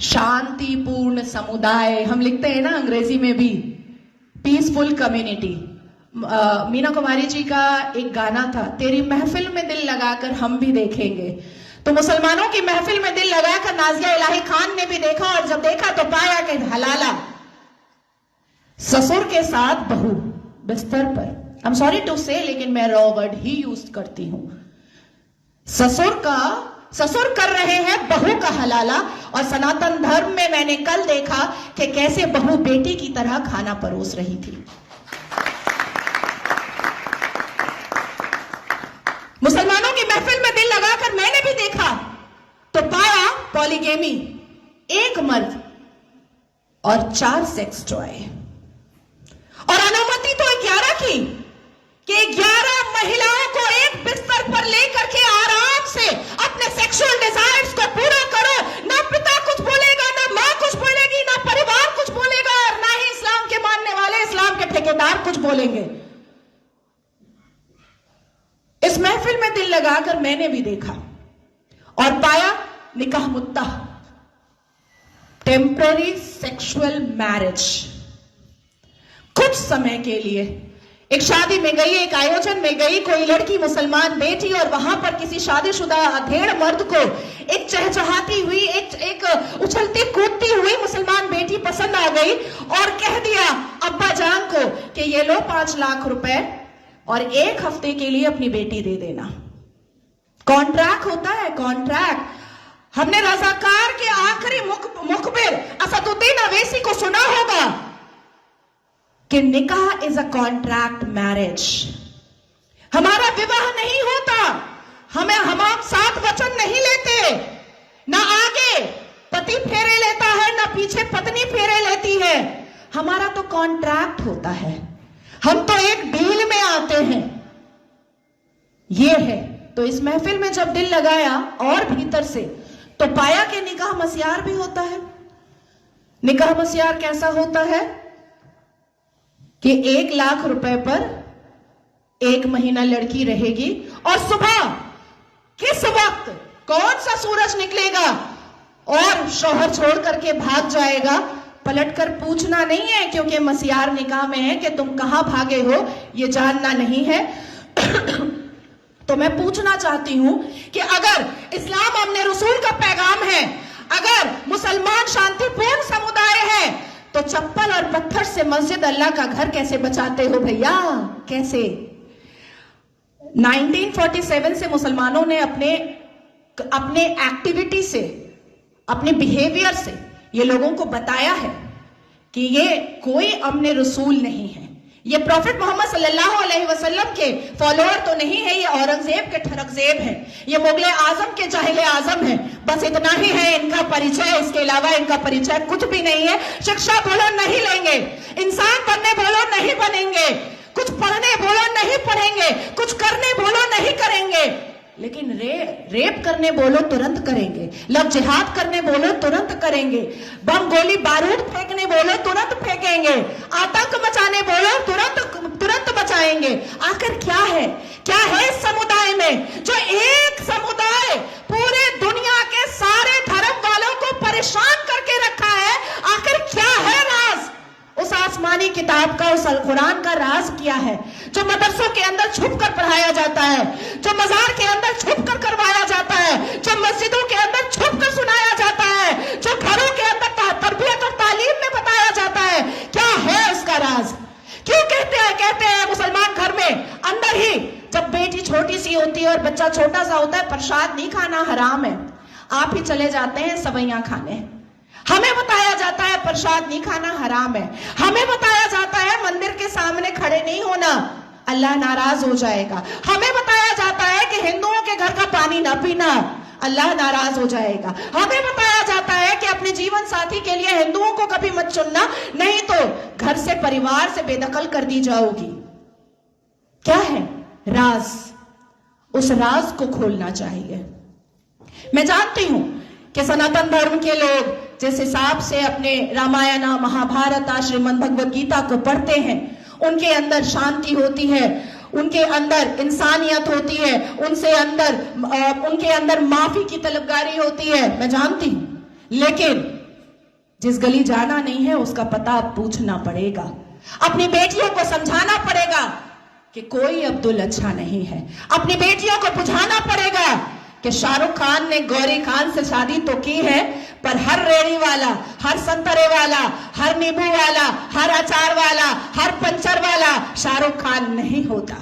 शांतिपूर्ण समुदाय हम लिखते हैं ना अंग्रेजी में भी, पीसफुल कम्युनिटी। मीना कुमारी जी का एक गाना था, तेरी महफिल में दिल लगाकर हम भी देखेंगे। तो मुसलमानों की महफिल में दिल लगाकर नाजिया इलाही खान ने भी देखा, और जब देखा तो पाया कि हलाला ससुर के साथ बहू बिस्तर पर, आई एम सॉरी टू से, लेकिन मैं रॉ वर्ड ही यूज करती हूं। ससुर कर रहे हैं बहू का हलाला, और सनातन धर्म में मैंने कल देखा कि कैसे बहू बेटी की तरह खाना परोस रही थी। मुसलमानों की महफिल में दिल लगाकर मैंने भी देखा तो पाया पॉलीगेमी, एक मर्द और 4 सेक्स टॉय, और अनुमति तो 11 की, कि 11 महिलाओं को एक बिस्तर पर लेकर के आराम से अपने सेक्सुअल डिजायर्स को पूरा करो। ना पिता कुछ बोलेगा, ना मां कुछ बोलेगी, ना परिवार कुछ बोलेगा, और ना ही इस्लाम के मानने वाले, इस्लाम के ठेकेदार कुछ बोलेंगे। इस महफिल में दिल लगाकर मैंने भी देखा और पाया निकाह मुत्ता, टेम्पररी सेक्सुअल मैरिज। कुछ समय के लिए एक शादी में गई, एक आयोजन में गई, कोई लड़की मुसलमान बेटी, और वहां पर किसी शादीशुदा अधेड़ मर्द को एक चहचहाती हुई, एक उछलती कूदती हुई मुसलमान बेटी पसंद आ गई, और कह दिया अब्बा जान को कि ये लो 5 लाख रुपए और 1 हफ्ते के लिए अपनी बेटी दे देना। कॉन्ट्रैक्ट होता है, कॉन्ट्रैक्ट। हमने रजाकार के आखिरी मुखबिर असदुद्दीन अवैसी को सुना होगा कि निकाह इज अ कॉन्ट्रैक्ट मैरिज। हमारा विवाह नहीं होता, हम 7 वचन नहीं लेते, ना आगे पति फेरे लेता है, ना पीछे पत्नी फेरे लेती है। हमारा तो कॉन्ट्रैक्ट होता है, हम तो एक डील में आते हैं। ये है। तो इस महफिल में जब दिल लगाया और भीतर से, तो पाया कि निकाह मस्यार भी होता है। निकाह मस्यार कैसा होता है कि 1 लाख रुपए पर 1 महीना लड़की रहेगी, और सुबह किस वक्त कौन सा सूरज निकलेगा और शौहर छोड़ करके भाग जाएगा, पलटकर पूछना नहीं है, क्योंकि मस्यार निकाह में है कि तुम कहां भागे हो ये जानना नहीं है। तो मैं पूछना चाहती हूं कि अगर इस्लाम अपने रसूल का पैगाम है, अगर मुसलमान शांतिपूर्ण समुदाय है, तो चप्पल और पत्थर से मस्जिद अल्लाह का घर कैसे बचाते हो भैया, कैसे? 1947 से मुसलमानों ने अपने एक्टिविटी से, अपने बिहेवियर से ये लोगों को बताया है कि ये कोई अमने रसूल नहीं है, ये प्रॉफिट मोहम्मद सल्लल्लाहु अलैहि वसल्लम के फॉलोअर तो नहीं है, ये औरंगजेब के ठरकजेब है, ये मुगले आजम के जाहिले आजम है। बस इतना ही है इनका परिचय, इसके अलावा इनका परिचय कुछ भी नहीं है। शिक्षा बोलो नहीं लेंगे, इंसान बनने बोलो नहीं बनेंगे, कुछ पढ़ने बोलो नहीं पढ़ेंगे, कुछ करने बोलो नहीं करेंगे, लेकिन रेप करने बोलो तुरंत करेंगे, लव जिहाद करने बोलो तुरंत करेंगे, बम गोली बारूद फेंकने बोलो तुरंत फेंकेंगे, आतंक मचाने बोलो तुरंत मचाएंगे। आखिर क्या है इस समुदाय में, जो एक समुदाय पूरे दुनिया के सारे धर्म वालों को परेशान करके रखा है? आखिर क्या है राज उस आसमानी किताब का, उस कुरान का राज क्या है, जो मदरसों के अंदर छुप कर पढ़ाया जाता है, जो मजार के अंदर छुप कर करवाया जाता है, जो मस्जिदों के अंदर छुप कर सुनाया जाता है, जो घरों के अंदर तरबियत और तालीम में बताया जाता है? क्या है उसका राज? क्यों कहते हैं मुसलमान घर में अंदर ही, जब बेटी छोटी सी होती है और बच्चा छोटा सा होता है, प्रसाद नहीं खाना हराम है, आप ही चले जाते हैं सवैयां खाने। हमें बताया जाता है प्रसाद नहीं खाना हराम है, हमें बताया जाता है मंदिर के सामने खड़े नहीं होना, अल्लाह नाराज हो जाएगा, हमें बताया जाता है कि हिंदुओं के घर का पानी ना पीना, अल्लाह नाराज हो जाएगा, हमें बताया जाता है कि अपने जीवन साथी के लिए हिंदुओं को कभी मत चुनना, नहीं तो घर से, परिवार से बेदखल कर दी जाओगी। क्या है राज? उस राज को खोलना चाहिए। मैं जानती हूं कि सनातन धर्म के लोग जिस हिसाब से अपने रामायण, महाभारत, श्रीमद् भगवद गीता को पढ़ते हैं, उनके अंदर शांति होती है, उनके अंदर इंसानियत होती है, उनके अंदर माफी की तलबगारी होती है, मैं जानती हूं। लेकिन जिस गली जाना नहीं है उसका पता अब पूछना पड़ेगा। अपनी बेटियों को समझाना पड़ेगा कि कोई अब्दुल अच्छा नहीं है। अपनी बेटियों को बुझाना पड़ेगा कि शाहरुख खान ने गौरी खान से शादी तो की है, पर हर रेड़ी वाला, हर संतरे वाला, हर नींबू वाला, हर अचार वाला, हर पंचर वाला शाहरुख खान नहीं होता।